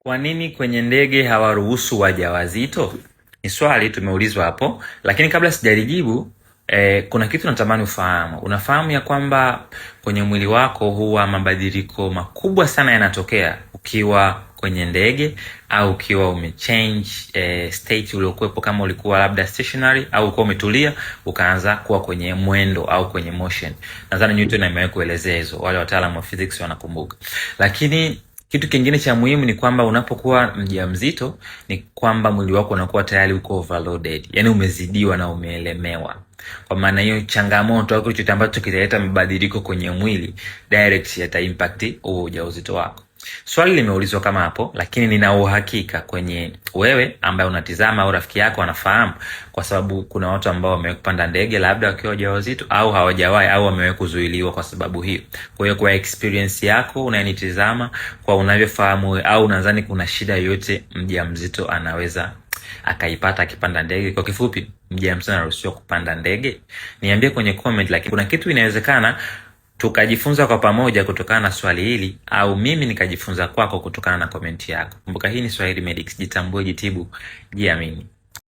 Kwa nini kwenye ndege hawaruhusu wajawazito? Ni swali tumeulizwa hapo, lakini kabla sijalijibu kuna kitu natamani ufahamu. Unafahamu ya kwamba kwenye mwili wako huwa mabadiliko makubwa sana yanatokea ukiwa kwenye ndege au ukiwa umechange state uliokuwepo, kama ulikuwa labda stationary au ulikuwa umetulia ukaanza kuwa kwenye mwendo au kwenye motion. Nadhani Newton amewahi kuelezea hizo, wale wataalamu wa physics wanakumbuka. Lakini kitu kingine cha muhimu ni kwamba unapokuwa mjamzito ni kwamba mwili wako unakuwa tayari uko overloaded, yani umezidiwa na umeelemewa. Kwa maana hiyo changamoto au kitu ambacho kitaleta mabadiliko kwenye mwili direct yata impact huo ujauzito wako. Swali limeulizwa kama hapo, lakini nina uhakika kwenye wewe ambaye unatizama au rafiki yako anafahamu, kwa sababu kuna watu ambao wamewahi kupanda ndege labda wakiwa wajawazito au hawajawahi au wamewahi kuzuiliwa kwa sababu hiyo. Kwa hiyo kwa experience yako unanitizama, kwa unavyofahamu au unadhani kuna shida yoyote mjamzito anaweza akaipata akipanda ndege? Kwa kifupi, mjamzito anaruhusiwa kupanda ndege? Niambie kwenye comment, lakini kuna kitu inawezekana tukajifunza kwa pamoja kutokana na swali hili, au mimi nikajifunza kwako kutokana na komenti yako. Kumbuka hii ni Swahili Medics, jitambue, jitibu, jiamini.